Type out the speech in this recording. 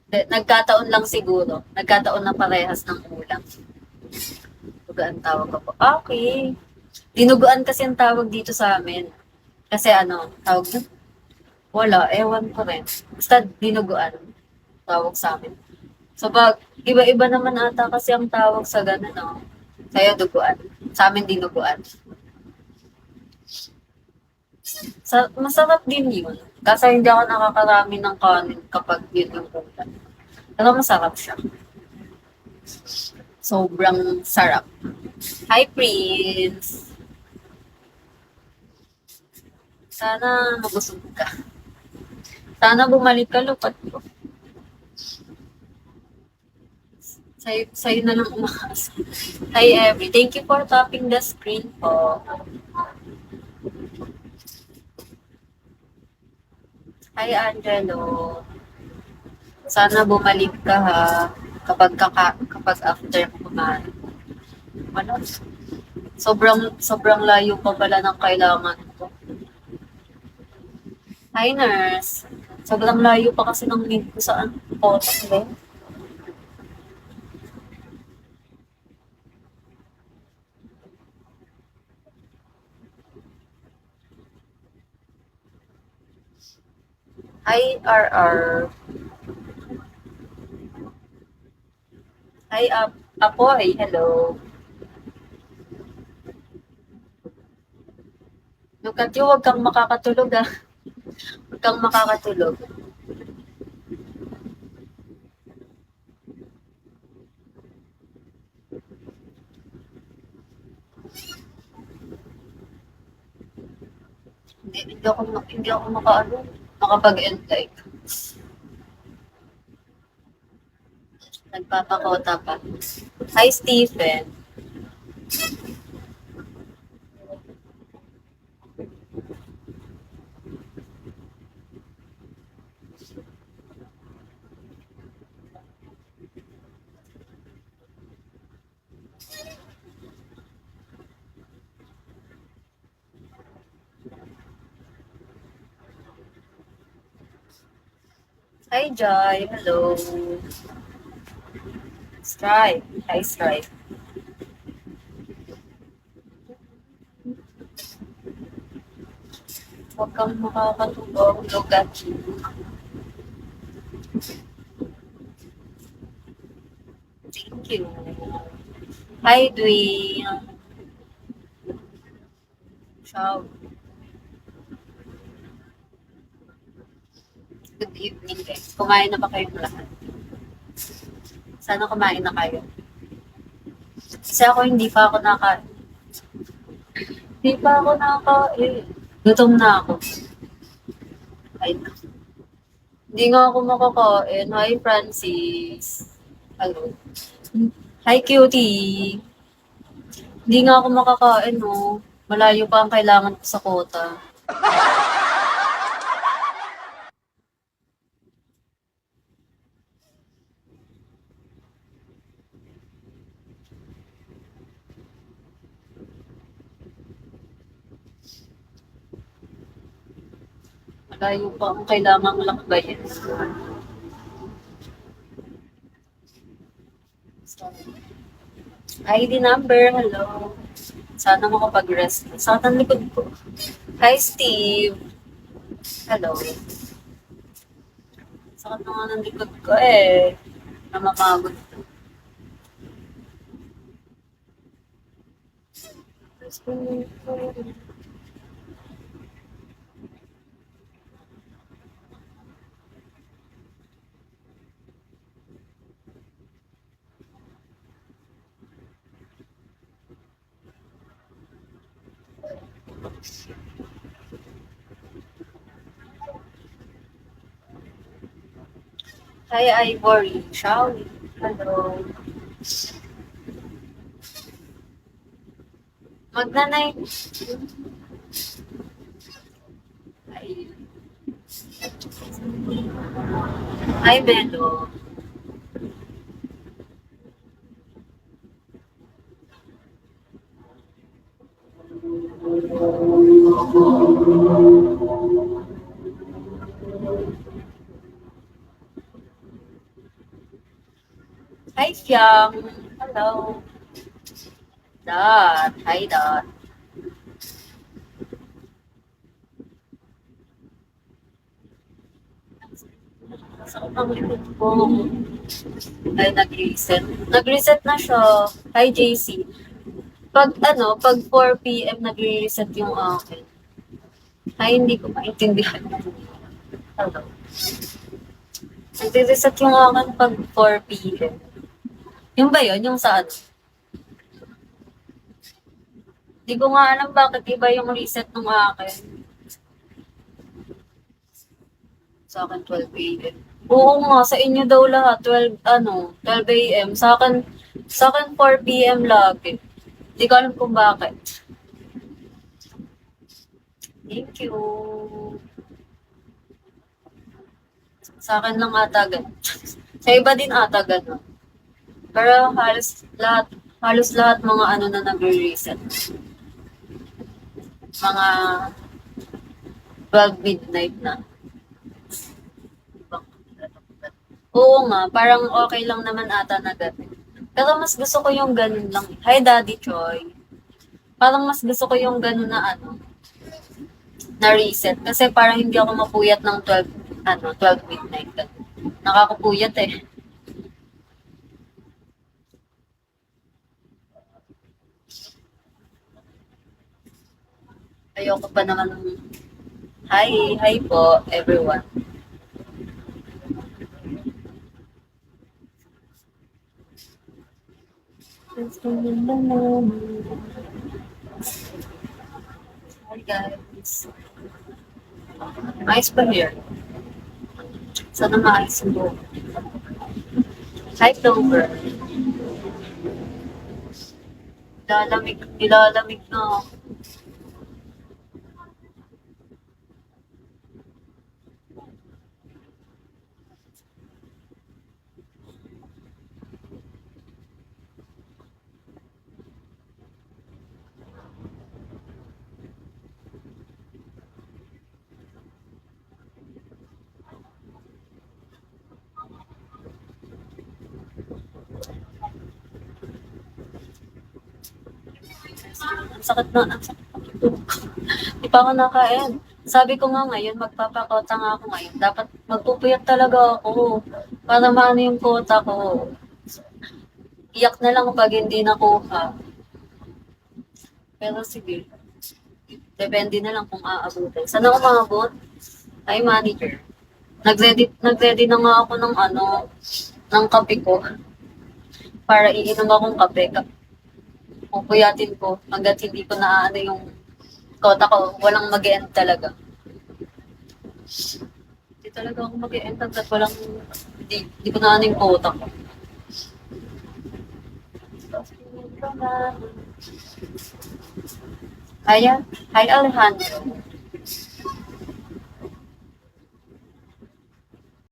Nagkataon lang siguro. Nagkataon na parehas ng ulam. Dinuguan tawag ako. Okay. Dinuguan kasi ang tawag dito sa amin. Kasi ano, tawag doon? Wala, ewan ko rin. Basta dinuguan, tawag sa amin. So, iba-iba naman ata kasi ang tawag sa gano'n, no? Sa'yo, duguan. Sa amin, dinuguan. Masarap din yun. Kasi hindi ako nakakarami ng kanin kapag yun yung ulam. Pero masarap siya. Sobrang sarap. Hi, Prince! Sana mabusog ka. Sana bumalik ka, lupat ko. Sa'yo na lang umakas. Hi, Every. Thank you for tapping the screen po. Hi, Angelo. Sana bumalik ka ha. Kapag after mo kumain. Ano? Sobrang layo pa pala ng kailangan ko. Hi, nurse. Sobrang layo pa kasi ng need ko sa potas eh. Hi, RR. Hi, Apoy. Hello. Look at you, huwag kang makakatulog ah. Huwag kang makakatulog. Hindi ako makapag-end like. Nagpapakota pa. Hi, Stephen. Hi, Joy. Hello. Stripe. Hi, Stripe. Huwag kang makakatulog. Look at you. Thank you. Hi, Dwayne. Ciao. Good evening, guys. Kumain na ba kayong lahat? Sana kumain na kayo. Kasi ako hindi pa ako nakain. Hindi pa ako nakain. Gutom na ako. Ay, hindi nga ako makakain. Hi, Francis. Hello. Hi, cutie. Hindi nga ako makakain, no. Malayo pa ang kailangan ko sa kota. Malayo pa ang kailangang lakbayin. ID number, hello. Sana makapag-rest. Sakit ang likod ko. Hi, Steve. Hello. Sakit na nga ng likod ko eh. Namamagod. Hi, Ivory. Shall we? Hello. Magnanay. Hi. Hi, Belo. Hi, Fiang. Hello. Dot. Hi, Dot. Sa ang likod ko. Ay, nag-reset. Nag-reset na siya. Hi, JC. Pag 4 p.m. nag-reset yung akin. Ay, hindi ko maintindihan. Hello. Nag-reset yung akin pag 4 p.m. Yung ba yun? Yung saan? Hindi ko nga alam bakit iba yung reset ng akin. Sa akin 12 a.m. Oo nga, sa inyo daw lahat 12 a.m. Sa akin 4 p.m. lagi. Hindi ko alam kung bakit. Thank you. Sa akin lang ata ganun. Sa iba din ata ganun. Pero halos lahat mga ano na nagre-reset. Mga 12 midnight na. Oo nga, parang okay lang naman ata na ganun. Pero mas gusto ko yung ganun lang. Hi, Daddy Choi. Parang mas gusto ko yung ganun na na reset. Kasi parang hindi ako mapuyat ng 12 midnight. Ganun. Nakakapuyat eh. Ayoko pa naman. Hi po, everyone. Hi guys. Nice pa here. Sana maayos yung buhok. Hi Clover. Nilalamig na ako. Ang sakit ng tulog ko. Di pa ako nakain. Sabi ko nga ngayon, magpapakota nga ako ngayon. Dapat magpupuyat talaga ako para maano yung kota ko. Iyak na lang pag hindi nakuha. Pero sige, depende na lang kung aabutin. Saan ako maabot? Ay, manager. Nag-ready na nga ako ng kape ko. Para iinom akong kape. Pupuyatin ko hanggat hindi ko na yung kota ko. Walang mag-end talaga. Hindi talaga ako mag-end hanggat hindi ko na yung kota ko. Ayan. Hi, Alejandro.